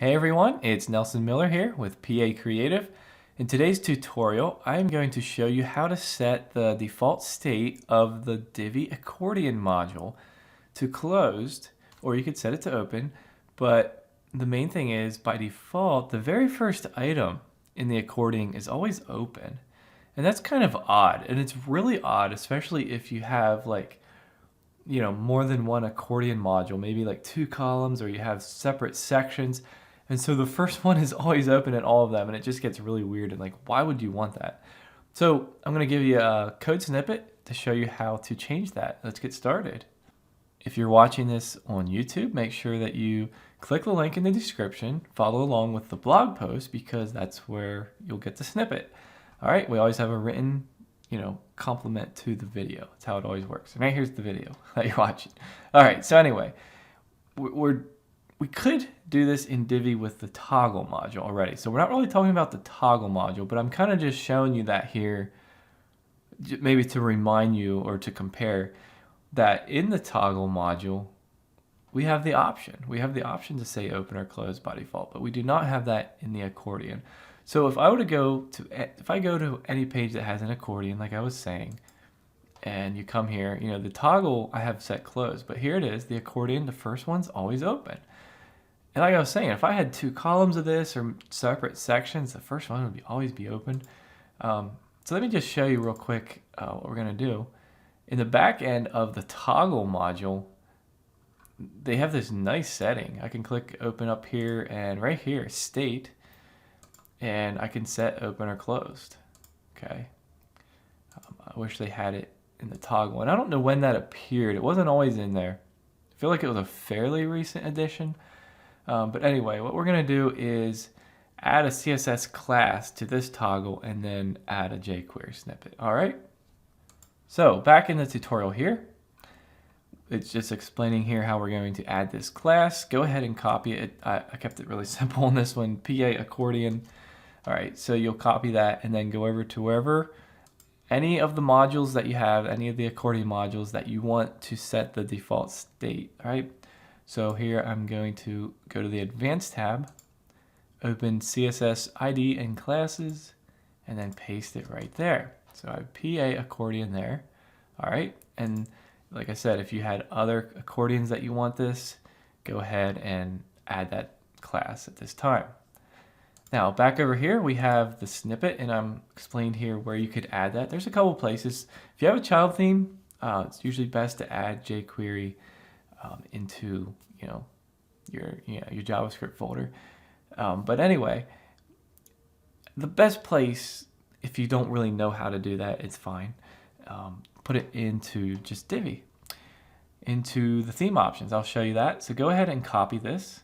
Hey everyone, it's Nelson Miller here with PA Creative. In today's tutorial, I'm going to show you how to set the default state of the Divi Accordion module to closed, or you could set it to open, but the main thing is by default, the very first item in the accordion is always open. And that's kind of odd, and it's really odd, especially if you have more than one accordion module, maybe like 2 columns, or you have separate sections. And so the first one is always open in all of them, and it just gets really weird, and why would you want that? So I'm going to give you a code snippet to show you how to change that. Let's get started. If you're watching this on YouTube, make sure that you click the link in the description, follow along with the blog post, because that's where you'll get the snippet. All right, we always have a written complement to the video. That's how it always works. And right here's the video that you're watching. All right, so anyway, we could do this in Divi with the toggle module already. So we're not really talking about the toggle module, but I'm kind of just showing you that here, maybe to remind you or to compare that in the toggle module, we have the option. We have the option to say open or close by default, but we do not have that in the accordion. So if I go to any page that has an accordion, like I was saying, and you come here, the toggle I have set closed, but here it is, the accordion, the first one's always open. And like I was saying, if I had 2 columns of this or separate sections, the first one would always be open. So let me just show you real quick what we're going to do. In the back end of the toggle module, they have this nice setting. I can click open up here, and right here, state, and I can set open or closed. Okay. I wish they had it in the toggle, and I don't know when that appeared. It wasn't always in there. I feel like it was a fairly recent addition. But anyway, what we're going to do is add a CSS class to this toggle and then add a jQuery snippet. All right. So back in the tutorial here, it's just explaining here how we're going to add this class. Go ahead and copy it. I kept it really simple on this one, PA Accordion. All right, so you'll copy that and then go over to wherever any of the modules that you have, any of the accordion modules that you want to set the default state. All right. So here I'm going to go to the Advanced tab, open CSS ID and classes, and then paste it right there. So I have PA Accordion there. All right, and like I said, if you had other accordions that you want this, go ahead and add that class at this time. Now back over here we have the snippet, and I'm explained here where you could add that. There's a couple places. If you have a child theme, it's usually best to add jQuery into your JavaScript folder. But anyway, the best place, if you don't really know how to do that, it's fine. Put it into just Divi, into the theme options. I'll show you that. So go ahead and copy this.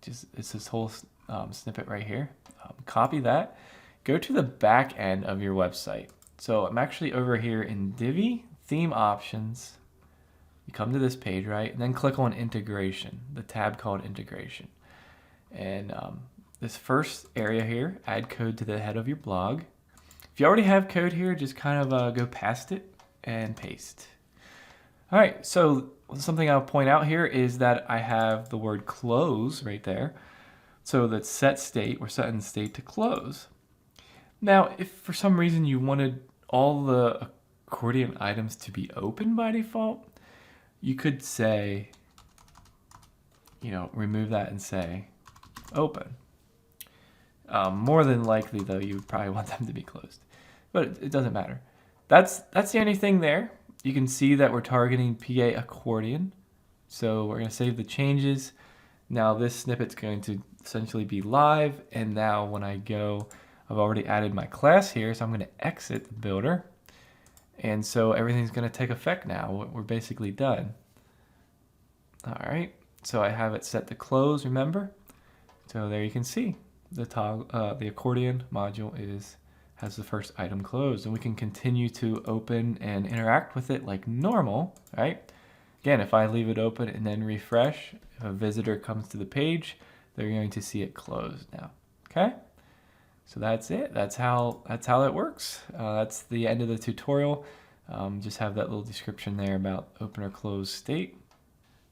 It's this whole snippet right here. Copy that. Go to the back end of your website. So I'm actually over here in Divi theme options. You come to this page, right? And then click on integration, the tab called integration. And this first area here, add code to the head of your blog. If you already have code here, just kind of go past it and paste. All right, so something I'll point out here is that I have the word close right there. So that's set state, we're setting state to close. Now, if for some reason you wanted all the accordion items to be open by default, you could say, remove that and say open. More than likely, though, you would probably want them to be closed, but it doesn't matter. That's the only thing there. You can see that we're targeting PA Accordion. So we're going to save the changes. Now this snippet's going to essentially be live, and now when I go, I've already added my class here, so I'm going to exit the builder. And so everything's going to take effect now. We're basically done. All right, so I have it set to close, remember? So there you can see the accordion module has the first item closed, and we can continue to open and interact with it like normal, right? Again, if I leave it open and then refresh, if a visitor comes to the page, they're going to see it closed now, okay? So that's it. That's how it works. That's the end of the tutorial. Just have that little description there about open or close state.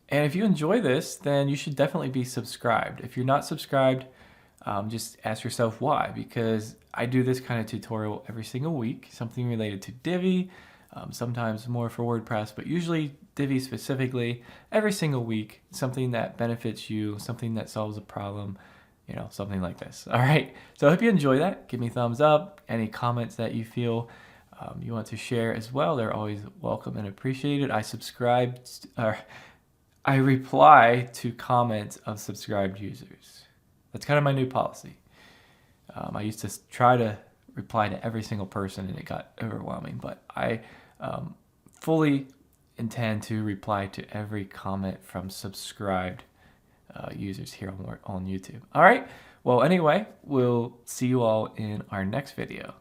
And if you enjoy this, then you should definitely be subscribed. If you're not subscribed, just ask yourself why, because I do this kind of tutorial every single week, something related to Divi, sometimes more for WordPress, but usually Divi specifically, every single week, something that benefits you, something that solves a problem, something like this. All right, so I hope you enjoy that. Give me a thumbs up. Any comments that you feel you want to share as well, they're always welcome and appreciated. I reply to comments of subscribed users. That's kind of my new policy. I used to try to reply to every single person and it got overwhelming, but I fully intend to reply to every comment from subscribed users here on YouTube. All right. Well, anyway, we'll see you all in our next video.